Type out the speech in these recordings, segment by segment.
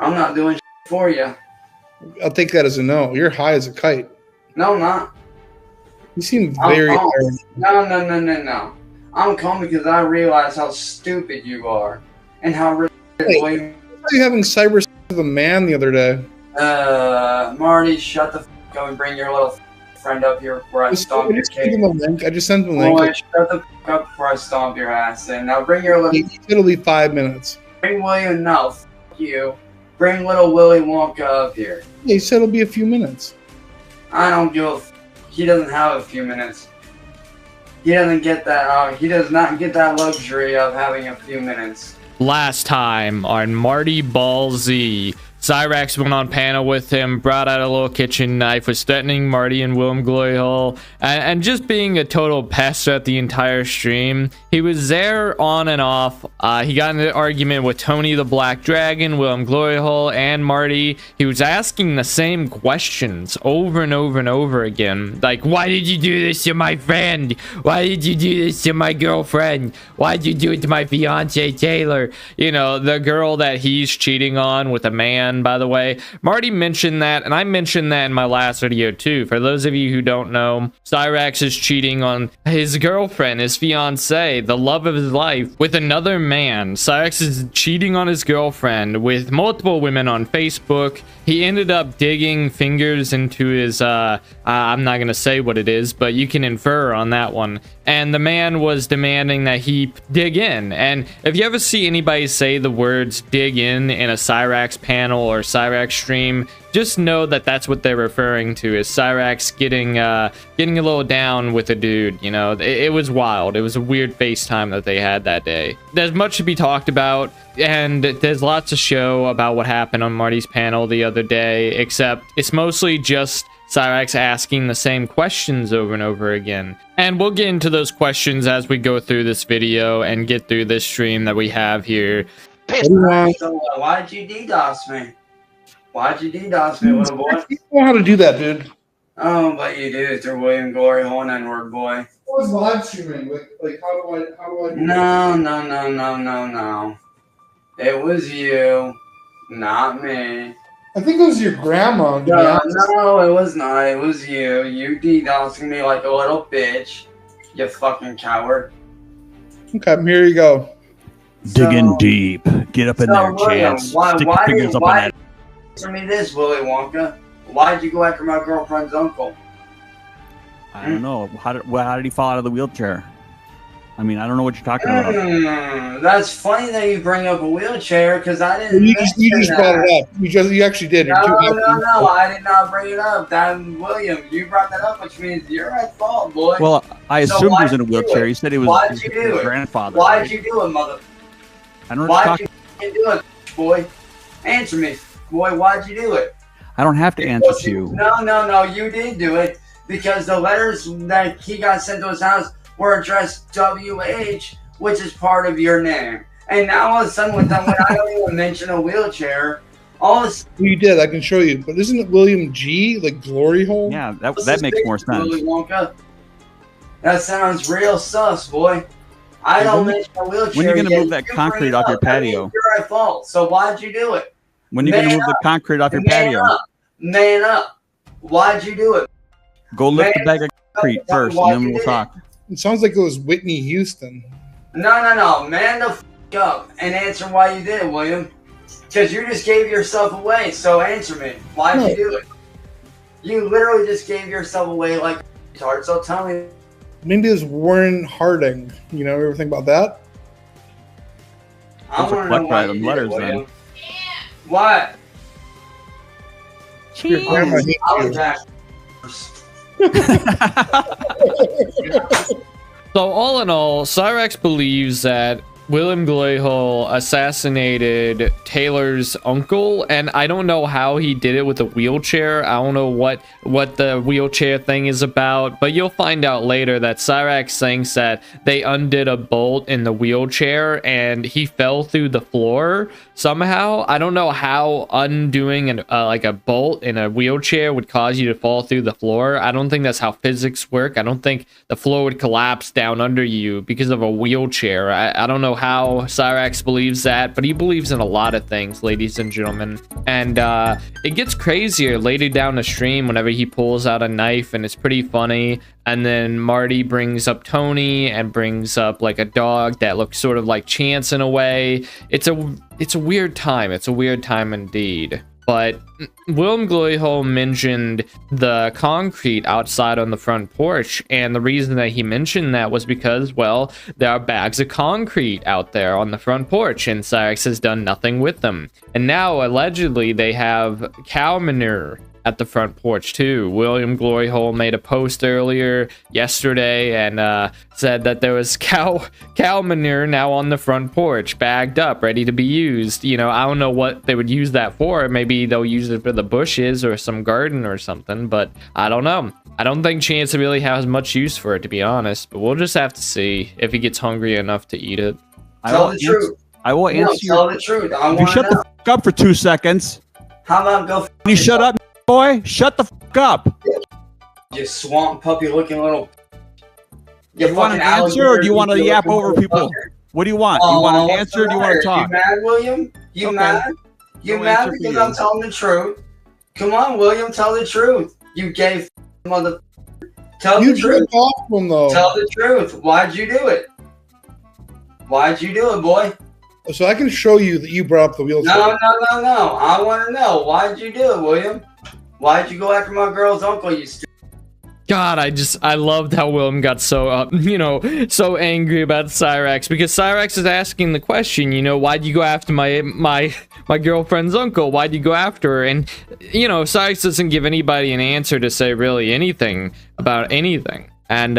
I'm not doing shit for you. I'll take that as a no. You're high as a kite. No, I'm not. You seem very... No. I'm calm because I realize how stupid you are. And how Wait, why are you having cyber sex with a man the other day? Marty, shut the f up and bring your little friend up here before I stomp your cake. I just sent him a link. Boy, shut the f up before I stomp your ass in. Now bring your little... It'll be 5 minutes. Bring William... No, f you. Bring little Willy Wonka up here. Yeah, he said it'll be a few minutes. I don't give a f. He doesn't have a few minutes. He doesn't get that... he does not get that luxury of having a few minutes. Last time on Marty Ball Z, Cyraxx went on panel with him, brought out a little kitchen knife, was threatening Marty and Willem Glory Hole, and just being a total pest at the entire stream. He was there on and off. He got in an argument with Tony the Black Dragon, Willem Glory Hole, and Marty. He was asking the same questions over and over and over again. Like, why did you do this to my friend? Why did you do this to my girlfriend? Why did you do it to my fiance Taylor? You know, the girl that he's cheating on with a man. By the way, Marty mentioned that, and I mentioned that in my last video too. For those of you who don't know, Cyraxx is cheating on his girlfriend, his fiance, the love of his life, with another man. Cyraxx is cheating on his girlfriend with multiple women on Facebook. He ended up digging fingers into his, I'm not going to say what it is, but you can infer on that one. And the man was demanding that he dig in. And if you ever see anybody say the words dig in a Cyraxx panel or Cyraxx stream, just know that that's what they're referring to, is Cyraxx getting a little down with a dude. You know, it was wild. It was a weird FaceTime that they had that day. There's much to be talked about, and there's lots to show about what happened on Marty's panel the other day, except it's mostly just Cyraxx asking the same questions over and over again. And we'll get into those questions as we go through this video and get through this stream that we have here. So, why'd you DDoS me? Why'd you DDoS me, little boy? You know how to do that, dude. Oh, but you do through William Glory Hole and N-word boy. I was live streaming. Like, how do I do No. It was you, not me. I think it was your grandma. No, it was not. It was you. You DDoSing me like a little bitch. You fucking coward. Okay, here you go. Dig in deep. Get up in there, Chance. Stick your fingers up on that. Answer me this, Willy Wonka. Why'd you go after my girlfriend's uncle? I don't know. How did he fall out of the wheelchair? I mean, I don't know what you're talking about. That's funny that you bring up a wheelchair, because I didn't. You just brought it up. You actually did. No, I did not bring it up. William, you brought that up, which means you're at fault, boy. Well, I assumed he was in a wheelchair. He said he was his grandfather. Why'd you do it, mother? I don't know what you're talking about. Why'd you do it, boy? Answer me, boy. Why'd you do it? I don't have to answer to you. No. You did do it, because the letters that he got sent to his house were addressed WH, which is part of your name. And now all of a sudden, when I don't even mention a wheelchair, all of a sudden... You did, I can show you. But isn't it William G, like Glory Hole? Yeah, that makes more sense. Willy Wonka. That sounds real sus, boy. I don't mention a wheelchair. When are you going to move that concrete off your patio? You're at fault, so why'd you do it? When are you going to move the concrete off your patio? Man up. Why'd you do it? Go lift the bag of concrete first, and then we'll talk. It sounds like it was Whitney Houston. No. Man the f up and answer why you did it, William. Because you just gave yourself away, so answer me. Why'd you do it? You literally just gave yourself away like a retard, so tell me. Maybe it was Warren Harding. You know, ever think about that? I want to know why you did it, William. What? Your grandma hates you. So all in all, Cyraxx believes that Willem Gloryhole assassinated Taylor's uncle, and I don't know how he did it with a wheelchair. I don't know what the wheelchair thing is about, but you'll find out later that Cyraxx thinks that they undid a bolt in the wheelchair and he fell through the floor somehow. I don't know how undoing like a bolt in a wheelchair would cause you to fall through the floor. I don't think that's how physics work. I don't think the floor would collapse down under you because of a wheelchair. I don't know how Cyraxx believes that, but he believes in a lot of things, ladies and gentlemen. And it gets crazier later down the stream whenever he pulls out a knife, and it's pretty funny. And then Marty brings up Tony and brings up like a dog that looks sort of like Chance in a way. It's a weird time. It's a weird time indeed. But Willem Gloryhole mentioned the concrete outside on the front porch, and the reason that he mentioned that was because, well, there are bags of concrete out there on the front porch, and Cyraxx has done nothing with them. And now, allegedly, they have cow manure at the front porch too. William Gloryhole made a post earlier yesterday and said that there was cow manure now on the front porch, bagged up, ready to be used. You know, I don't know what they would use that for. Maybe they'll use it for the bushes or some garden or something, but I don't know. I don't think Chance really has much use for it, to be honest, but we'll just have to see if he gets hungry enough to eat it. Tell the truth. I will answer. Tell the truth. You shut the f up for 2 seconds. How about go? You shut up, boy. Shut the f up. You swamp puppy looking little. You want an answer, or do you want to yap over people? Fucker. What do you want? You want an answer, or do you want to talk? You mad, William? You okay. Mad? You no mad because I'm telling the truth? Come on, William, tell the truth. You gay mother. Tell the truth. Them, though. Tell the truth. Why'd you do it? Why'd you do it, boy? So I can show you that you brought up the wheelchair. No. I want to know. Why'd you do it, William? Why'd you go after my girl's uncle, you stupid? God, I loved how Willem got so so angry about Cyraxx, because Cyraxx is asking the question, why'd you go after my girlfriend's uncle? Why'd you go after her? And Cyraxx doesn't give anybody an answer to say really anything about anything. And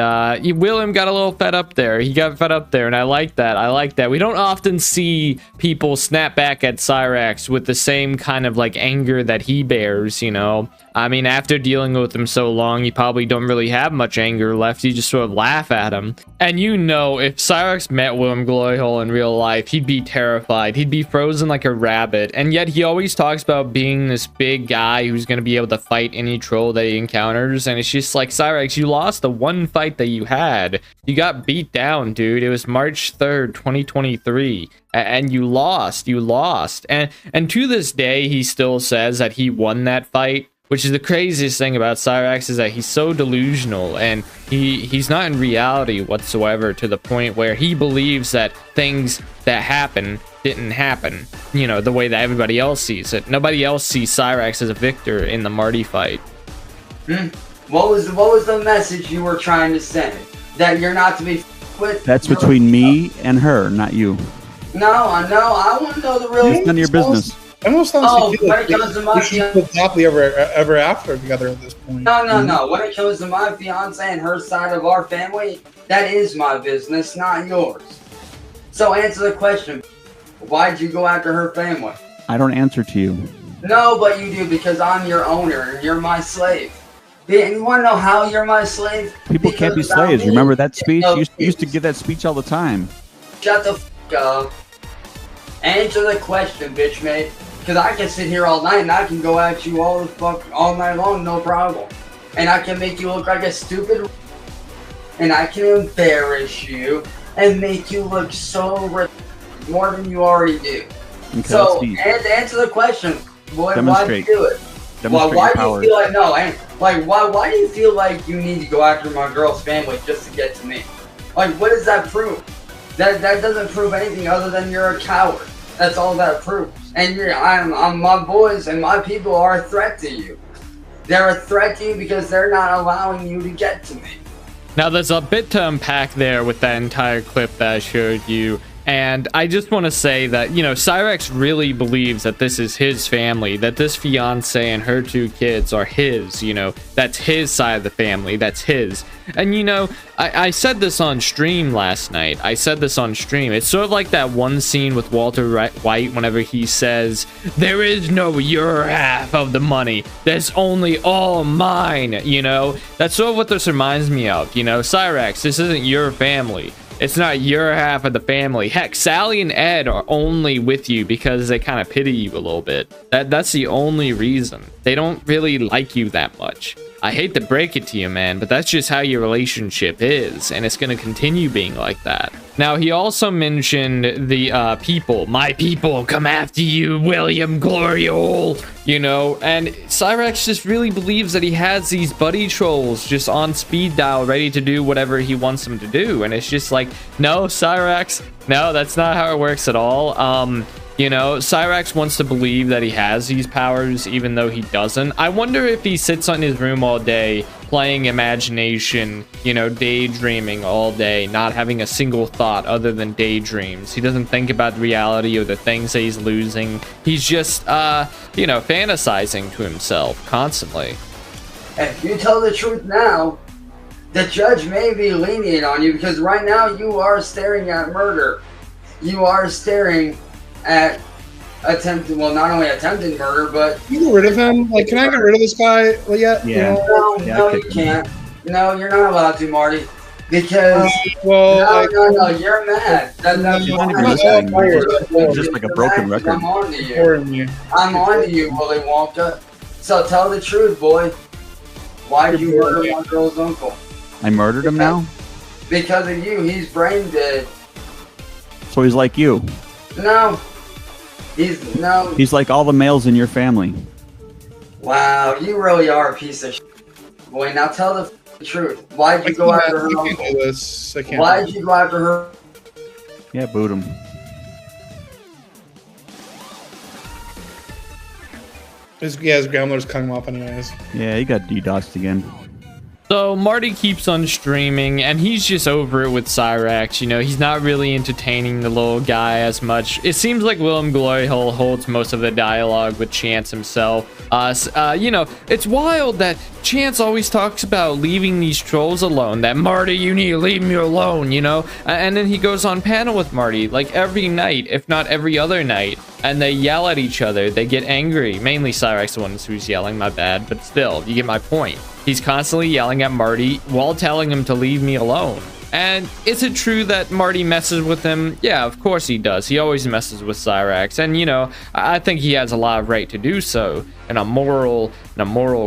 Willem got a little fed up there. He got fed up there, and I like that. We don't often see people snap back at Cyraxx with the same kind of like anger that he bears, I mean, after dealing with him so long, you probably don't really have much anger left. You just sort of laugh at him. And if Cyraxx met Willem Gloryhole in real life, he'd be terrified. He'd be frozen like a rabbit. And yet he always talks about being this big guy who's going to be able to fight any troll that he encounters. And it's just like, Cyraxx, you lost the one fight that you had. You got beat down, dude. It was March 3rd, 2023. And you lost. And to this day, he still says that he won that fight. Which is the craziest thing about Cyraxx, is that he's so delusional, and he's not in reality whatsoever, to the point where he believes that things that happen didn't happen, the way that everybody else sees it. Nobody else sees Cyraxx as a victor in the Marty fight. What was the message you were trying to send? That you're not to be with? That's between me and her, not you. No, I know. I want to know the real. It's none of your business. I almost honestly feel like we should live happily ever after together at this point. No. When it comes to my fiance and her side of our family, that is my business, not yours. So answer the question. Why'd you go after her family? I don't answer to you. No, but you do, because I'm your owner and you're my slave. And you want to know how you're my slave? People can't be slaves. Remember that speech? You used to give that speech all the time. Shut the f*** up. Answer the question, bitch, mate. Because I can sit here all night and I can go at you all night long, no problem. And I can make you look like a stupid, and I can embarrass you and make you look so more than you already do. Okay, so, answer the question. Why do you do it? Why do you feel like why do you feel like you need to go after my girl's family just to get to me? Like, what does that prove? That doesn't prove anything other than you're a coward. That's all that proves. And my boys and my people are a threat to you. They're a threat to you because they're not allowing you to get to me. Now, there's a bit to unpack there with that entire clip that I showed you. And I just want to say that, Cyraxx really believes that this is his family, that this fiance and her 2 kids are his, that's his side of the family, that's his. And, I said this on stream last night. It's sort of like that one scene with Walter White whenever he says, there is no your half of the money. There's only all mine, That's sort of what this reminds me of, Cyraxx, this isn't your family. It's not your half of the family. Heck, Sally and Ed are only with you because they kind of pity you a little bit. That's the only reason. They don't really like you that much. I hate to break it to you, man, but that's just how your relationship is, and it's going to continue being like that. Now, he also mentioned the people. My people come after you, William Glory Hole. You know, and Cyrax just really believes that he has these buddy trolls just on speed dial, ready to do whatever he wants them to do. And it's just like, no, Cyrax, no, that's not how it works at all. You know, Cyrax wants to believe that he has these powers, even though he doesn't. I wonder if he sits on his room all day, playing imagination, you know, daydreaming all day, not having a single thought other than daydreams. He doesn't think about reality or the things that he's losing. He's just, you know, fantasizing to himself constantly. If you tell the truth now, the judge may be lenient on you, because right now you are staring at murder. You are staring at attempted, well, not only attempted murder, but... Can you get rid of him? Like, can I get rid of this guy yet? Yeah. No, you can't. No, you're not allowed to, Marty. Because... well, no, you're mad. That's just like a broken record. I'm on to you. I'm on to you, Willy Wonka. So tell the truth, boy. Why did you murder my girl's uncle? I murdered him now? Because of you. He's brain dead. So he's like you? No. He's like all the males in your family. Wow, you really are a piece of shit. Boy, now tell the truth. Why'd you go after her uncle? I can't do this. I can't. Why'd you go after her? Yeah, boot him. His grandmother's cutting him off anyways. Yeah, he got DDoSed again. So Marty keeps on streaming, and he's just over it with Cyrax. You know, he's not really entertaining the little guy as much. It seems like Willem Gloryhole holds most of the dialogue with Chance himself. You know, it's wild that Chance always talks about leaving these trolls alone. That Marty, you need to leave me alone, you know? And then he goes on panel with Marty, like every night, if not every other night. And they yell at each other. They get angry. Mainly Cyrax the one who's yelling, my bad. But still, you get my point. He's constantly yelling at Marty while telling him to leave me alone. And is it true that Marty messes with him? Yeah, of course he does. He always messes with Cyrax. And, you know, I think he has a lot of right to do so in a moral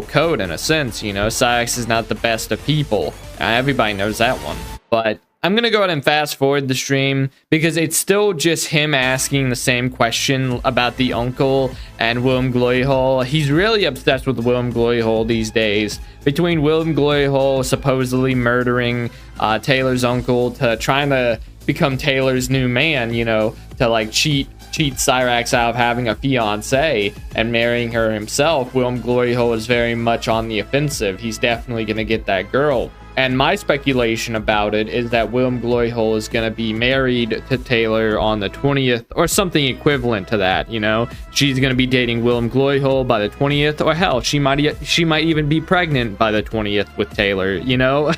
code, in a sense. You know, Cyrax is not the best of people. Everybody knows that one. But I'm going to go ahead and fast forward the stream because it's still just him asking the same question about the uncle and Willem Gloryhole. He's really obsessed with Willem Gloryhole these days. Between Willem Gloryhole supposedly murdering Taylor's uncle to trying to become Taylor's new man, you know, to like cheat Cyrax out of having a fiance and marrying her himself, Willem Gloryhole is very much on the offensive. He's definitely going to get that girl. And my speculation about it is that Willem Gloryhole is going to be married to Taylor on the 20th or something equivalent to that, you know? She's going to be dating Willem Gloryhole by the 20th, or hell, she might even be pregnant by the 20th with Taylor, you know?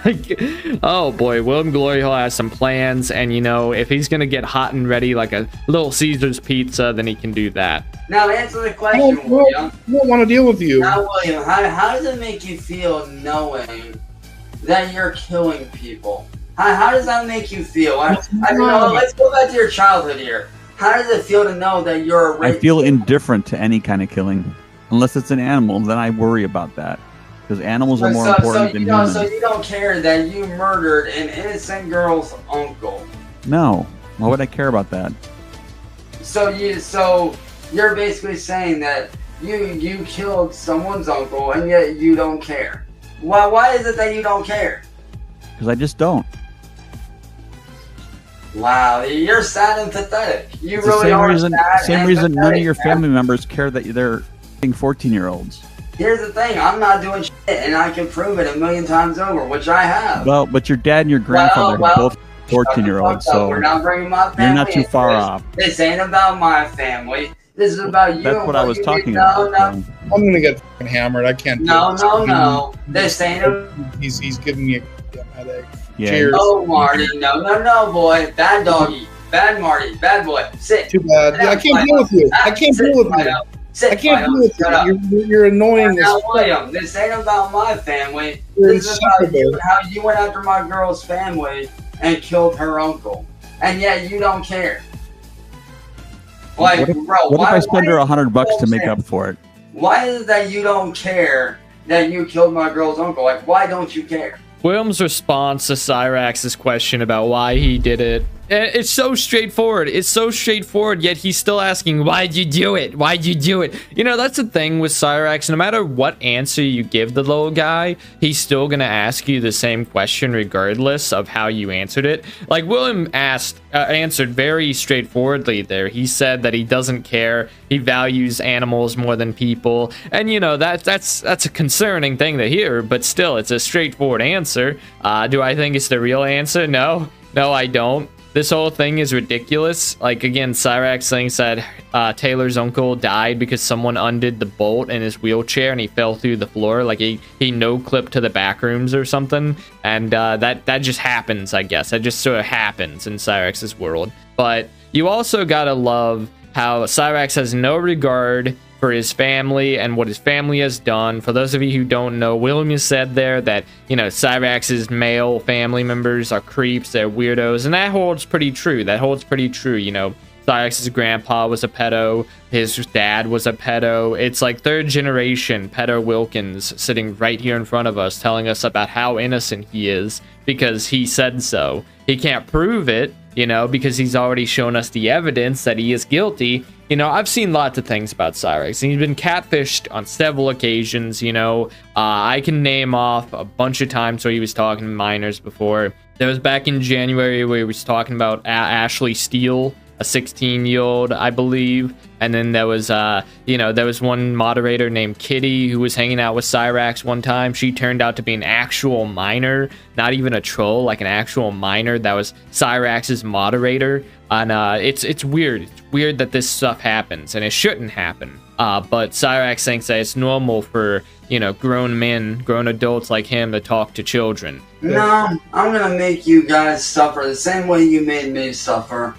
Oh boy, Willem Gloryhole has some plans, and you know, if he's going to get hot and ready like a Little Caesars pizza, then he can do that. Now answer the question, William. I don't want to deal with you. Now, William, how does it make you feel knowing that you're killing people? How does that make you feel? I mean, let's go back to your childhood here. How does it feel to know that you're a I feel indifferent to any kind of killing. Unless it's an animal, then I worry about that. Because animals are more important than humans. So you don't care that you murdered an innocent girl's uncle? No. Why would I care about that? So you're basically saying that you killed someone's uncle and yet you don't care. Why is it that you don't care? Because I just don't. Wow, you're sad and pathetic. You It's really are same reason none of your man. family members care that they're 14-year-olds. Here's the thing, I'm not doing shit, and I can prove it 1,000,000 times over, which I have. Well, but your dad and your grandfather are both 14-year-olds, so we're not bringing my family. you're not too far into this. off. This ain't about my family. This is about you. That's what I was talking about. about. No. I'm gonna get fucking hammered. I can't. No. This ain't. He's giving me a goddamn headache. Yeah. Cheers. No, Marty. No, boy. Bad doggy. Bad Marty. Bad boy. Sit. Too bad. Yeah, I can't deal with you. I can't deal with you. I can't deal with you. You're annoying. Now, William, this ain't about my family. This is about you, how you went after my girl's family and killed her uncle, and yet you don't care. Like, what if I spend her $100 to make up for it? Why is it that you don't care that you killed my girl's uncle. Like, why don't you care? William's response to Cyrax's question about why he did it, it's so straightforward. It's so straightforward, yet he's still asking, why'd you do it? Why'd you do it? You know, that's the thing with Cyrax. No matter what answer you give the little guy, he's still going to ask you the same question regardless of how you answered it. Like, William answered very straightforwardly there. He said that he doesn't care. He values animals more than people. And, you know, that's a concerning thing to hear, but still, it's a straightforward answer. Do I think it's the real answer? No. No, I don't. This whole thing is ridiculous. Like, again, Cyrax thinks that Taylor's uncle died because someone undid the bolt in his wheelchair and he fell through the floor. Like, he no-clipped to the back rooms or something. And that just happens, I guess. That just sort of happens in Cyrax's world. But you also gotta love how Cyrax has no regard for his family and what his family has done. For those of you who don't know, William said there that, you know, Cyrax's male family members are creeps, they're weirdos, and that holds pretty true. That holds pretty true, you know. Cyrax's grandpa was a pedo, his dad was a pedo. It's like third generation pedo Wilkins sitting right here in front of us telling us about how innocent he is because he said so. He can't prove it, you know, because he's already shown us the evidence that he is guilty. You know, I've seen lots of things about Cyrax, and he's been catfished on several occasions, you know. I can name off a bunch of times where he was talking to minors before. There was back in January where he was talking about Ashley Steele, a 16-year-old, I believe. And then there was, you know, there was one moderator named Kitty who was hanging out with Cyrax one time. She turned out to be an actual minor, not even a troll, like an actual minor that was Cyrax's moderator. And it's weird. It's weird that this stuff happens, and it shouldn't happen. But Cyrax thinks that it's normal for, you know, grown men, grown adults like him to talk to children. No, I'm gonna make you guys suffer the same way you made me suffer.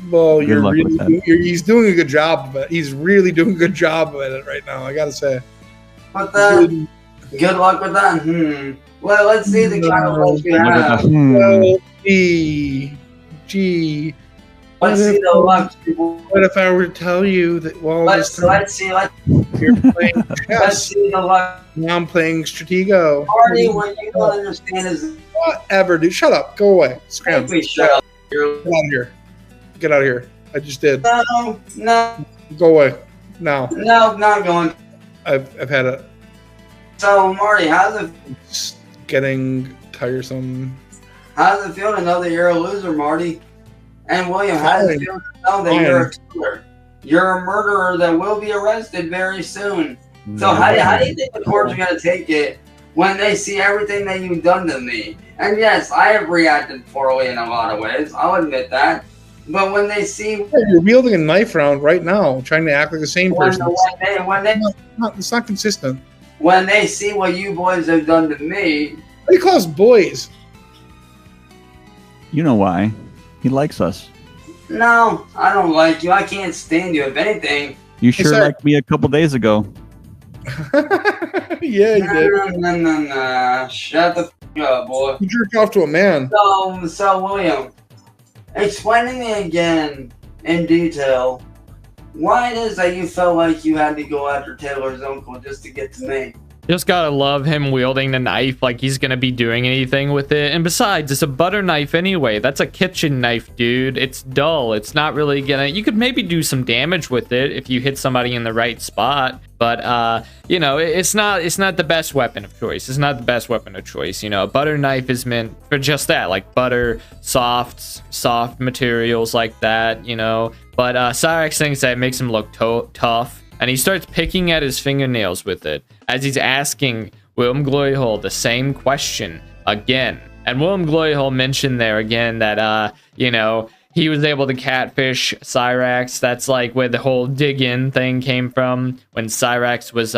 Well, he's doing a good job of it. He's really doing a good job at it right now, I gotta say. What the? Good luck with that? Well, let's see the kind of luck you have. Well, gee. Let's see the luck, people. What if I were to tell you that let's see you're playing chess? Let's see the luck. Now I'm playing Stratego. Marty, what you don't understand is whatever, dude. Shut up. Go away. Scram. Please shut up. Get out of here. Get out of here. I just did. No. Go away. Now. No, not going. I've had it. So, Marty, how's it? It's getting tiresome. How does it feel to know that you're a loser, Marty? And William, how does it feel to know that you're a killer? You're a murderer that will be arrested very soon. So how do you think the courts are going to take it when they see everything that you've done to me? And yes, I have reacted poorly in a lot of ways. I'll admit that. But when they see... You're wielding a knife around right now, trying to act like the same person. It's not consistent. When they see what you boys have done to me... What do you call us boys? You know why. He likes us. No, I don't like you. I can't stand you. If anything... You sure liked me a couple days ago. Yeah, you did. No. Shut the f*** up, boy. You jerked off to a man. So William, explain to me again in detail why it is that you felt like you had to go after Taylor's uncle just to get to me. Just gotta love him wielding the knife like he's gonna be doing anything with it. And besides, it's a butter knife anyway. That's a kitchen knife, dude. It's dull. It's not really gonna... You could maybe do some damage with it if you hit somebody in the right spot. But, you know, it's not the best weapon of choice. It's not the best weapon of choice. You know, a butter knife is meant for just that. Like butter, soft materials like that, you know. But Cyrax thinks that it makes him look tough. And he starts picking at his fingernails with it as he's asking William Gloryhole the same question again. And William Gloryhole mentioned there again that, you know, he was able to catfish Cyrax. That's like where the whole dig-in thing came from, when Cyrax was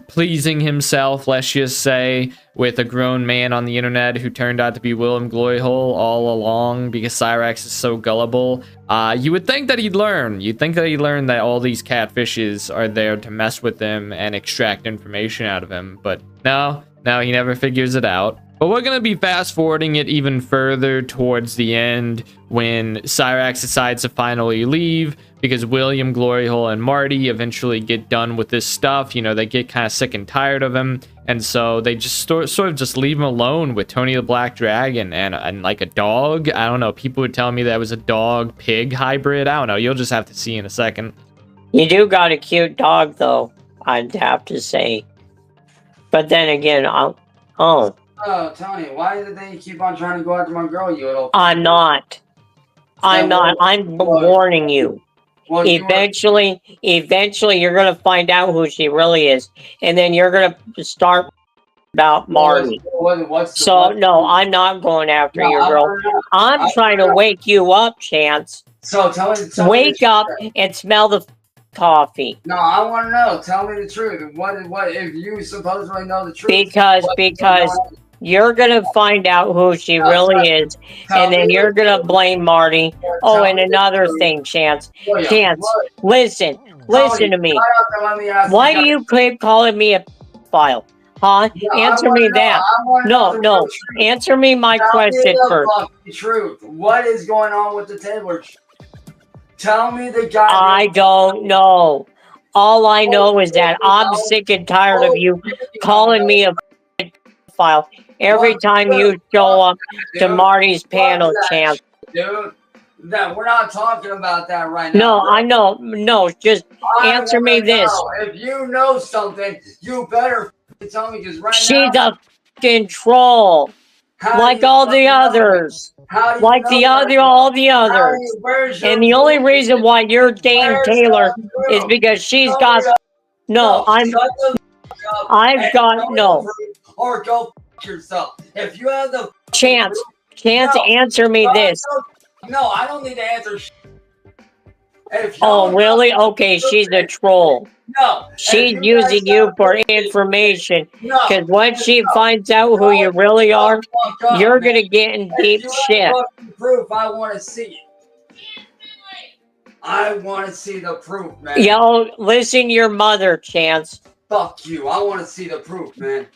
pleasing himself, let's just say, with a grown man on the internet who turned out to be William Gloryhole all along because Cyrax is so gullible. You would think that he'd learn. You'd think that he'd learn that all these catfishes are there to mess with him and extract information out of him. But no, he never figures it out. But we're going to be fast forwarding it even further towards the end when Cyrax decides to finally leave because William, Gloryhole, and Marty eventually get done with this stuff. You know, they get kind of sick and tired of him. And so they just sort of just leave him alone with Tony the Black Dragon and like a dog. I don't know. People would tell me that was a dog-pig hybrid. I don't know. You'll just have to see in a second. You do got a cute dog, though, I'd have to say. But then again, Oh, Tony, why did they keep on trying to go after my girl, you little... I'm not. I'm warning you. Well, Eventually, you're going to find out who she really is. And then you're going to start about Marty. No, I'm not going after your girl. I'm trying to wake you up, Chance. So tell me wake up and smell the coffee. No, I want to know. Tell me the truth. What if you supposedly know the truth? Because you're going to find out who she really is, and then you're going to blame Marty. Oh, and another thing, Chance. Chance, listen to me. Why do you keep calling me a file? Huh? Answer me that. No. Answer me my question first. Truth. What is going on with the table? Tell me the guy. I don't know. All I know is that I'm sick and tired of you calling me a file every time you show up to Marty's panel, Chance. Dude, we're not talking about that right now. No, I know. No, just answer me this. If you know something, you better tell me, because right She's now... a fucking troll. Like all the others. Like all the others. And the only reason why you're Dame Taylor is because she's got... No, I've got... No. Or go yourself. If you have the... Chance, answer me this. No, I don't need to answer. Oh, really? Okay, she's a troll. No. She's using you for information. Because once she finds out who you really are, you're going to get in deep shit. Proof, I want to see it. I want to see the proof, man. Yo, listen to your mother, Chance. Fuck you. I want to see the proof, man.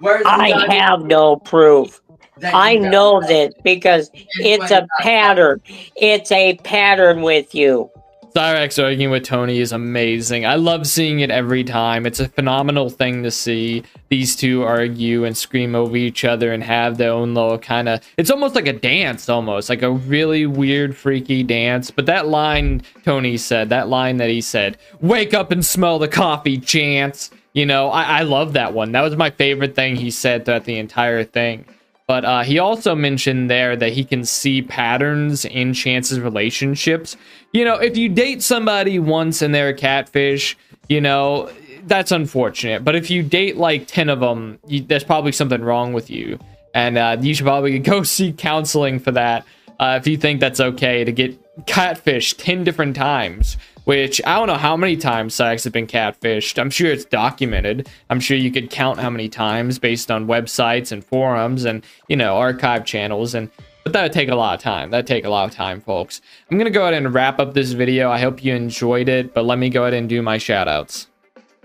I have no proof. I know this because it's a pattern. It's a pattern with you. Cyrax arguing with Tony is amazing. I love seeing it every time. It's a phenomenal thing to see these two argue and scream over each other and have their own little kind of... It's almost like a dance, almost. Like a really weird, freaky dance. But that line Tony said, that line that he said, "Wake up and smell the coffee, Chance." You know, I love that one. That was my favorite thing he said throughout the entire thing. But he also mentioned there that he can see patterns in Chance's relationships. You know, if you date somebody once and they're a catfish, you know, that's unfortunate. But if you date like 10 of them, there's probably something wrong with you. And you should probably go seek counseling for that if you think that's okay to get catfished 10 different times. Which, I don't know how many times Cyraxx has been catfished. I'm sure it's documented. I'm sure you could count how many times based on websites and forums and, you know, archive channels. But that would take a lot of time. That'd take a lot of time, folks. I'm going to go ahead and wrap up this video. I hope you enjoyed it. But let me go ahead and do my shout-outs.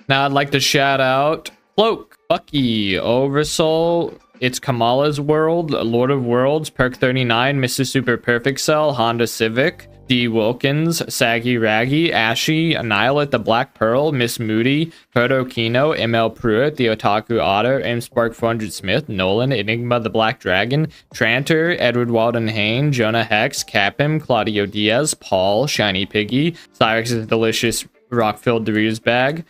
Now, I'd like to shout out Cloak, Bucky, Oversoul, It's Kamala's World, Lord of Worlds, Perk 39, Mr. Super Perfect Cell, Honda Civic, D. Wilkins, Saggy Raggy, Ashy, Annihilate the Black Pearl, Miss Moody, Proto Kino, ML Pruitt, The Otaku Otter, M Spark 400 Smith, Nolan, Enigma the Black Dragon, Tranter, Edward Walden Hain, Jonah Hex, Capim, Claudio Diaz, Paul, Shiny Piggy, Cyrax's Delicious Rock-Filled Doritos Bag,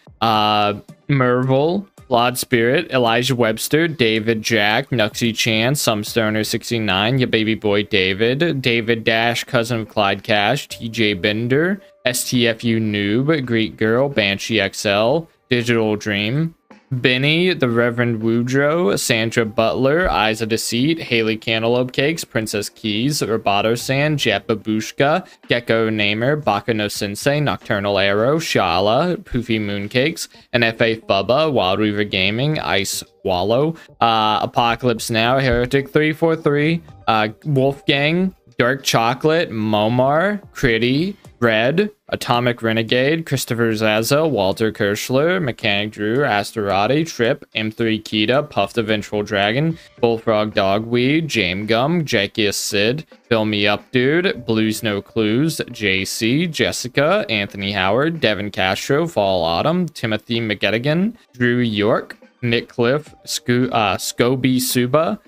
Merville, Blood Spirit, Elijah Webster, David Jack, Nuxie Chan, Sumstoner69, Ya Baby Boy David, David Dash, Cousin of Clyde Cash, TJ Bender, STFU Noob, Greek Girl, Banshee XL, Digital Dream, Benny, the Reverend Woodrow, Sandra Butler, Eyes of Deceit, Haley Cantaloupe Cakes, Princess Keys, Roboto San, Jet Babushka, Gecko Namer, Bakano Sensei, Nocturnal Arrow, Shala, Poofy Mooncakes, NFA Fubba, Wild Weaver Gaming, Ice Wallow, Apocalypse Now, Heretic 343, Wolfgang, Dark Chocolate, Momar, Critty, Red, Atomic Renegade, Christopher Zaza, Walter Kirschler, Mechanic Drew, Asterati, Trip, M3 Kita, Puff the Vengeful Dragon, Bullfrog Dogweed, Jame Gum, Jakius Sid, Fill Me Up Dude, Blues No Clues, JC, Jessica, Anthony Howard, Devin Castro, Fall Autumn, Timothy McGettigan, Drew York, Nick Cliff, Scobie Suba,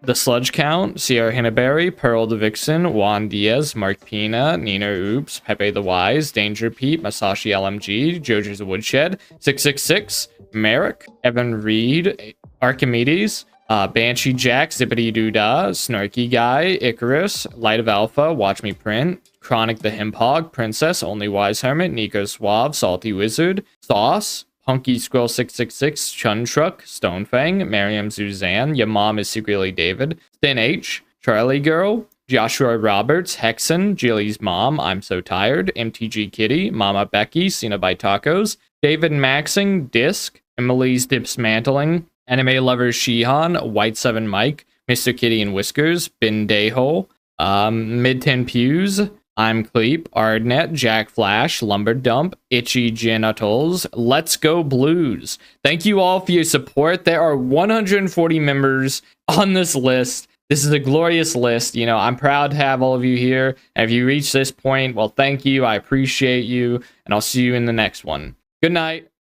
The Sludge Count, Sierra Hinneberry, Pearl the Vixen, Juan Diaz, Mark Pina, Nina Oops, Pepe the Wise, Danger Pete, Masashi LMG, Jojo's Woodshed, 666, Merrick, Evan Reed, Archimedes, Banshee Jack, Zippity Doodah, Snarky Guy, Icarus, Light of Alpha, Watch Me Print, Chronic the Himpog, Princess, Only Wise Hermit, Nico Suave, Salty Wizard, Sauce, Punky Squirrel 666, Chun Truck, Stonefang, Miriam Suzanne, Your Mom is Secretly David, Thin H, Charlie Girl, Joshua Roberts, Hexen, Jilly's Mom, I'm So Tired, MTG Kitty, Mama Becky, Cena by Tacos, David Maxing, Disc, Emily's Dismantling, Anime Lovers Shihan, White 7 Mike, Mr. Kitty and Whiskers, Bin Dayhole, Mid 10 Pews, I'm Cleep, Ardnet, Jack Flash, Lumber Dump, Itchy Genitals, Let's Go Blues. Thank you all for your support. There are 140 members on this list. This is a glorious list. You know, I'm proud to have all of you here. And if you reach this point, well, thank you. I appreciate you. And I'll see you in the next one. Good night.